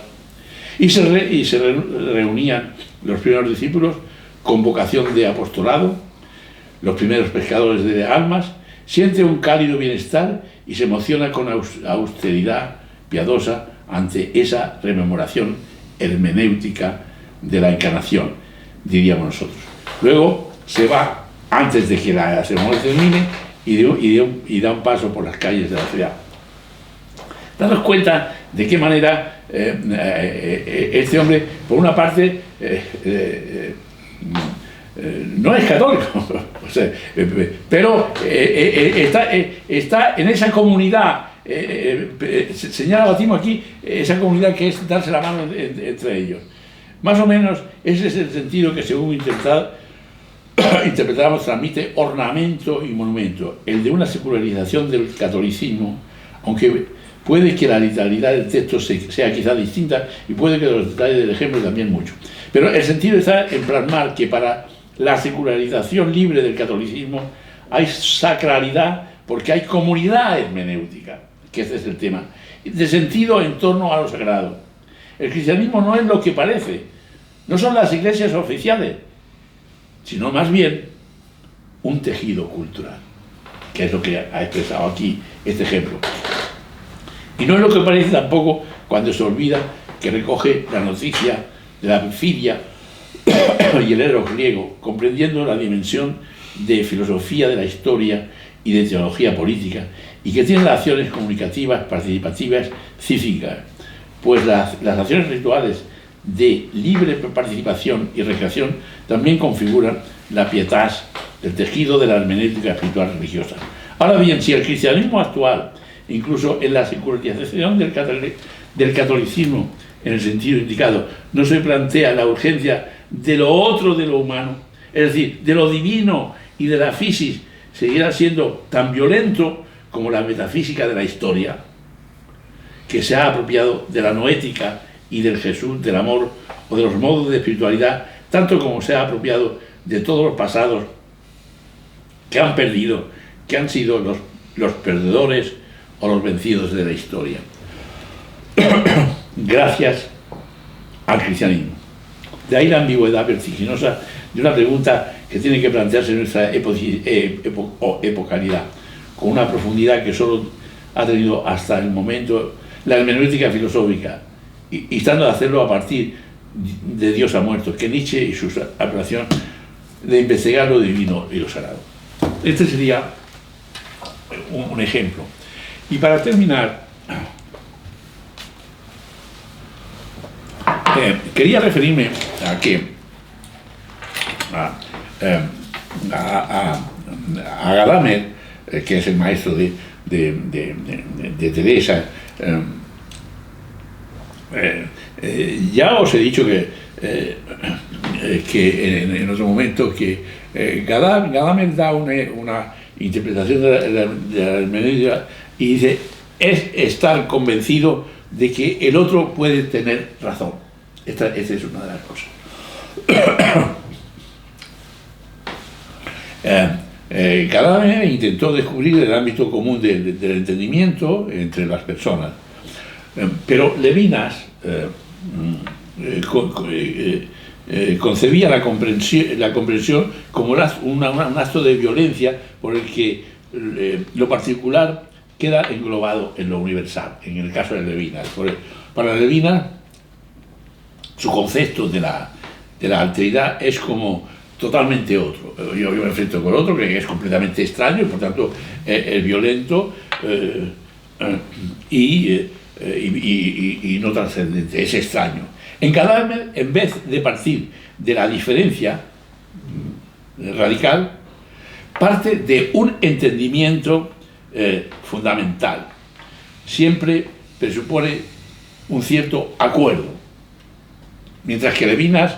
Reunían los primeros discípulos con vocación de apostolado, los primeros pescadores de almas, siente un cálido bienestar y se emociona con austeridad piadosa ante esa rememoración hermenéutica de la encarnación, diríamos nosotros. Luego se va, antes de que la ceremonia termine, y da un paso por las calles de la ciudad. Daros cuenta de qué manera este hombre, por una parte, no es católico, o sea, pero está en esa comunidad, señala Bautismo aquí, esa comunidad que es darse la mano entre ellos. Más o menos ese es el sentido que, según interpretamos, transmite ornamento y monumento, el de una secularización del catolicismo, aunque puede que la literalidad del texto sea quizá distinta y puede que los detalles del ejemplo también mucho. Pero el sentido está en plasmar que para la secularización libre del catolicismo hay sacralidad porque hay comunidad hermenéutica, que este es el tema, de sentido en torno a lo sagrado. El cristianismo no es lo que parece, no son las iglesias oficiales, sino más bien un tejido cultural, que es lo que ha expresado aquí este ejemplo. Y no es lo que parece tampoco cuando se olvida que recoge la noticia de la perfidia y el eros griego, comprendiendo la dimensión de filosofía de la historia y de teología política, y que tiene acciones comunicativas, participativas, cívicas, pues las acciones rituales de libre participación y recreación también configuran la pietas, el tejido de la hermenéutica espiritual religiosa. Ahora bien, si el cristianismo actual, incluso en la secularización del catolicismo, en el sentido indicado, no se plantea la urgencia de lo otro de lo humano, es decir, de lo divino y de la fisis, seguirá siendo tan violento como la metafísica de la historia, que se ha apropiado de la noética y del Jesús del amor o de los modos de espiritualidad, tanto como se ha apropiado de todos los pasados que han perdido, que han sido los perdedores o los vencidos de la historia. Gracias al cristianismo. De ahí la ambigüedad vertiginosa de una pregunta que tiene que plantearse en nuestra epocalidad, con una profundidad que solo ha tenido hasta el momento la hermenéutica filosófica, y estando de hacerlo a partir de Dios ha muerto, que Nietzsche y su apelación de investigar lo divino y lo sagrado. Este sería un ejemplo. Y para terminar, quería referirme a que a Gadamer, que es el maestro de Teresa. Ya os he dicho que en otro momento que Gadamer da una interpretación de la hermenéutica y dice: es estar convencido de que el otro puede tener razón. Esta es una de las cosas. Gadamer intentó descubrir el ámbito común del entendimiento entre las personas, pero Levinas concebía la comprensión como un acto de violencia por el que lo particular queda englobado en lo universal, en el caso de Levinas. Para Levinas, su concepto de la alteridad es como totalmente otro. Yo me enfrento con otro que es completamente extraño y por tanto es violento y no trascendente, es extraño. En Gadamer, en vez de partir de la diferencia radical, parte de un entendimiento fundamental. Siempre presupone un cierto acuerdo, mientras que Levinas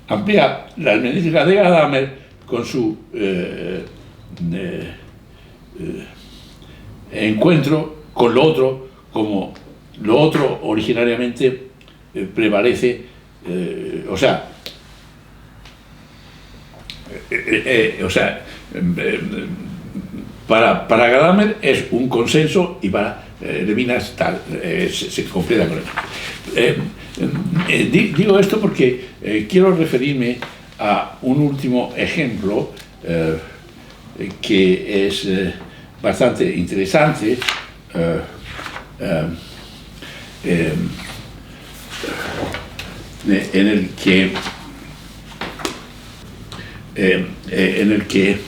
amplía la hermenéutica de Gadamer con su encuentro con lo otro, como lo otro originariamente prevalece, para Gadamer es un consenso y para Levinas tal, se completa con eso. Digo esto porque quiero referirme a un último ejemplo que es bastante interesante, en el que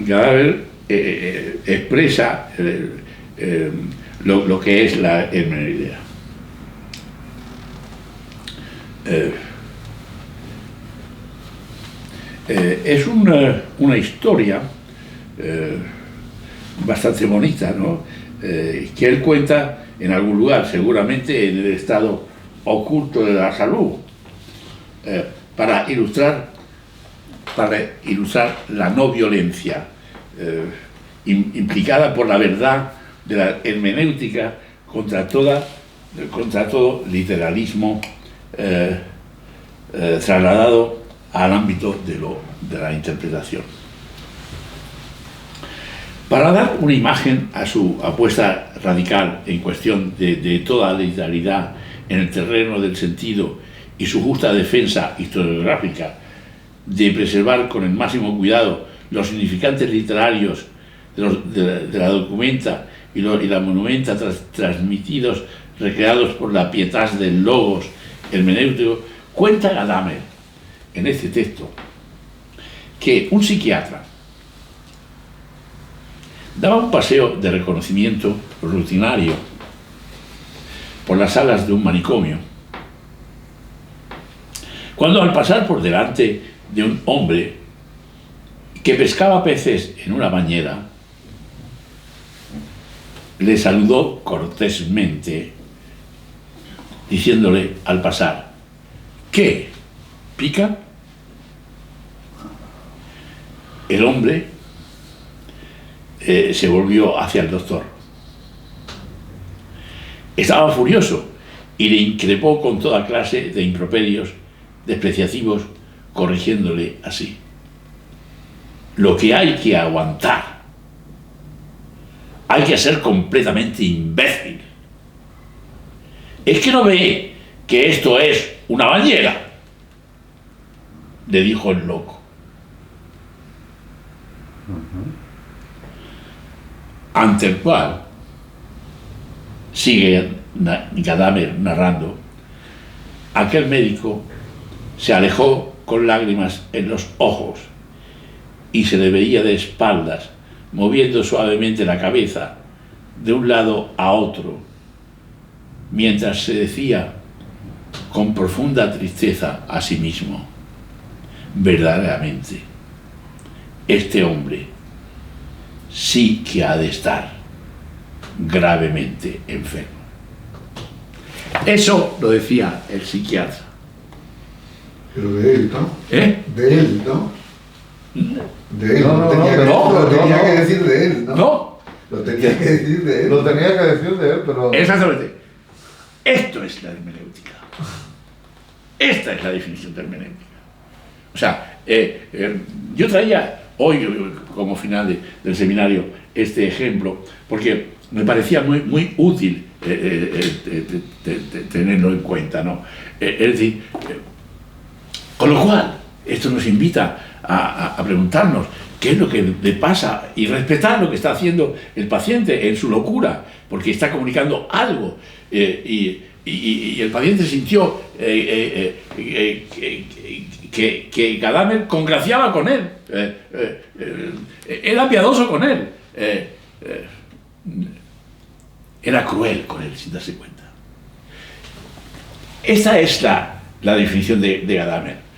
Gadamer expresa lo que es la hermeneutía. Es una historia bastante bonita, ¿no? Que él cuenta en algún lugar, seguramente en el estado oculto de la salud, para ilustrar la no violencia implicada por la verdad de la hermenéutica contra todo literalismo trasladado al ámbito de la interpretación. Para dar una imagen a su apuesta radical en cuestión de toda literalidad en el terreno del sentido y su justa defensa historiográfica de preservar con el máximo cuidado los significantes literarios de la documenta y la monumenta transmitidos, recreados por la pietas del logos hermenéutico, cuenta Gadamer en este texto que un psiquiatra daba un paseo de reconocimiento rutinario por las salas de un manicomio, cuando al pasar por delante de un hombre que pescaba peces en una bañera, le saludó cortésmente, diciéndole al pasar: ¿qué? ¿Pica? El hombre se volvió hacia el doctor. Estaba furioso y le increpó con toda clase de improperios despreciativos, corrigiéndole así: lo que hay que aguantar, hay que ser completamente imbécil. ¿Es que no ve que esto es una bañera?, le dijo el loco. Ante el cual, sigue Gadamer narrando, aquel médico se alejó con lágrimas en los ojos y se le veía de espaldas, moviendo suavemente la cabeza de un lado a otro, mientras se decía con profunda tristeza a sí mismo: verdaderamente, este hombre sí que ha de estar gravemente enfermo. Eso lo decía el psiquiatra. Pero de él, ¿no? ¿Eh? De él, ¿no? De él, No, lo tenía que decir de él, ¿no? No. Lo tenía que decir de él. Lo tenía que decir de él, pero... Exactamente. Esto es la hermenéutica. Esta es la definición de hermenéutica. O sea, yo traía hoy, como final del seminario, este ejemplo, porque me parecía muy útil tenerlo en cuenta, ¿no? Es decir, con lo cual, esto nos invita a preguntarnos qué es lo que le pasa y respetar lo que está haciendo el paciente en su locura, porque está comunicando algo y el paciente sintió que Gadamer congraciaba con él, era piadoso con él, era cruel con él sin darse cuenta. Esa es la definición de Gadamer.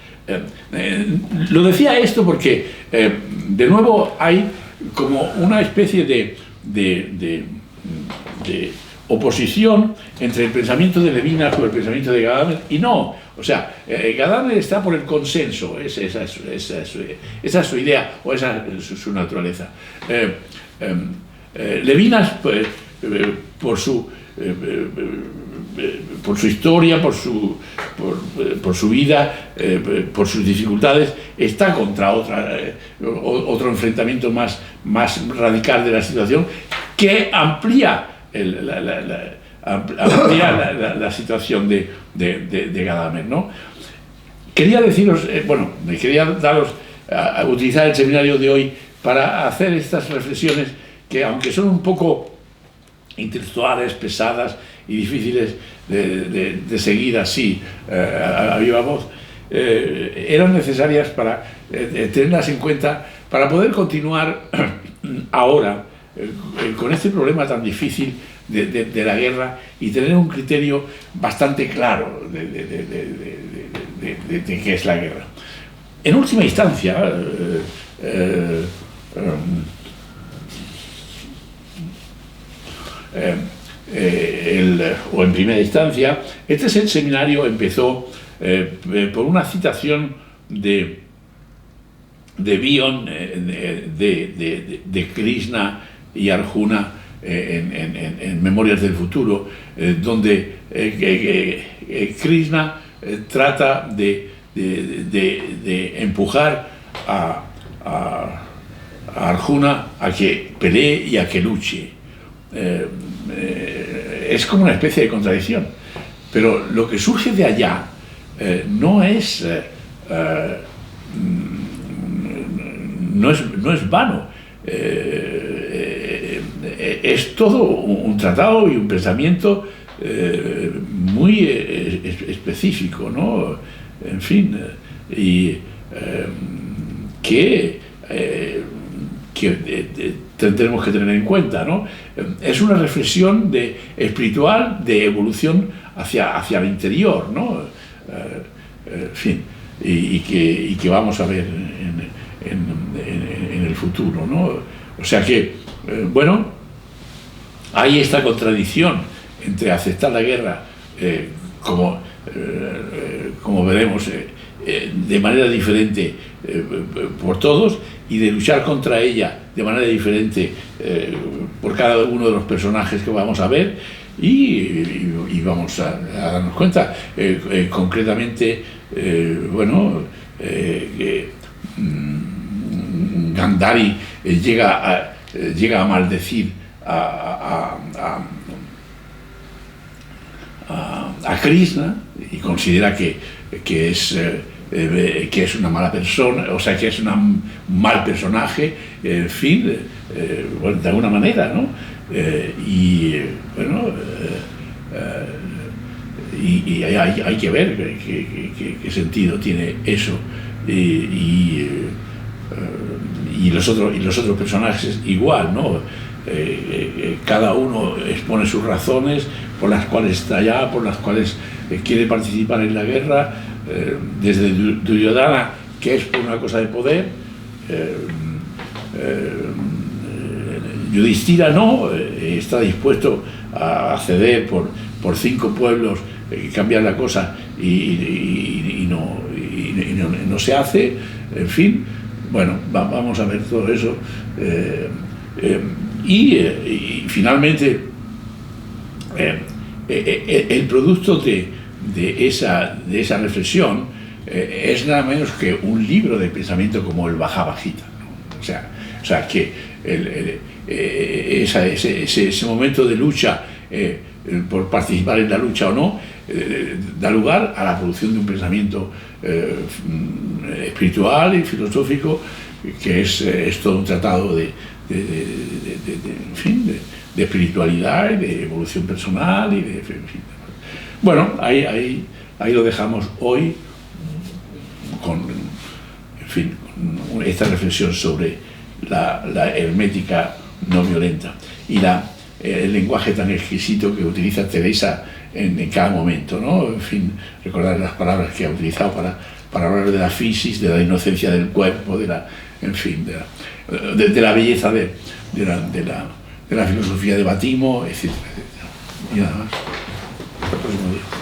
Lo decía esto porque de nuevo hay como una especie de oposición entre el pensamiento de Levinas o el pensamiento de Gadamer, y no, o sea, Gadamer está por el consenso, esa es su idea, o esa es su naturaleza. Levinas, pues, por su historia, por su vida, por sus dificultades, está contra otro enfrentamiento más radical de la situación, que amplía amplía la situación de Gadamer, ¿no? Quería deciros, quería daros a utilizar el seminario de hoy para hacer estas reflexiones que, aunque son un poco intelectuales, pesadas y difíciles de seguir así a viva voz, eran necesarias para tenerlas en cuenta para poder continuar ahora con este problema tan difícil de la guerra y tener un criterio bastante claro de qué es la guerra. En última instancia, o en primera instancia, este seminario empezó por una citación de Bion, de Krishna y Arjuna en Memorias del Futuro, donde Krishna trata de empujar a Arjuna a que pelee y a que luche. Es como una especie de contradicción, pero lo que surge de allá no es vano, es todo un tratado y un pensamiento muy específico, ¿no? En fin, y que tenemos que tener en cuenta, ¿no? Es una reflexión espiritual de evolución hacia el interior, ¿no? En fin, y que vamos a ver en el futuro, ¿no? O sea que, hay esta contradicción entre aceptar la guerra como veremos, de manera diferente por todos, y de luchar contra ella de manera diferente por cada uno de los personajes que vamos a ver, y vamos a darnos cuenta concretamente, Gandhari llega a maldecir a Krishna y considera que es una mala persona, o sea, que es un mal personaje, en fin, de alguna manera, ¿no? Y hay que ver qué sentido tiene eso, y los otros personajes igual, ¿no? Cada uno expone sus razones por las cuales está allá, por las cuales quiere participar en la guerra, desde Duryodhana, que es por una cosa de poder, Yudhishthira no, está dispuesto a ceder por 5 pueblos, cambiar la cosa, y no se hace, en fin. Bueno, vamos a ver todo eso. Y finalmente, el producto de esa reflexión es nada menos que un libro de pensamiento como el Bhagavad Gita, ¿no? O sea que ese momento de lucha, por participar en la lucha o no, da lugar a la producción de un pensamiento espiritual y filosófico, que es todo un tratado de espiritualidad y de evolución personal y en fin. Bueno, ahí lo dejamos hoy con esta reflexión sobre la hermética no violenta y el lenguaje tan exquisito que utiliza Teresa en cada momento, ¿no? En fin, recordar las palabras que ha utilizado para hablar de la fisis, de la inocencia del cuerpo, de la belleza de la filosofía de Batimo, etc. Y nada más. Hasta el próximo día.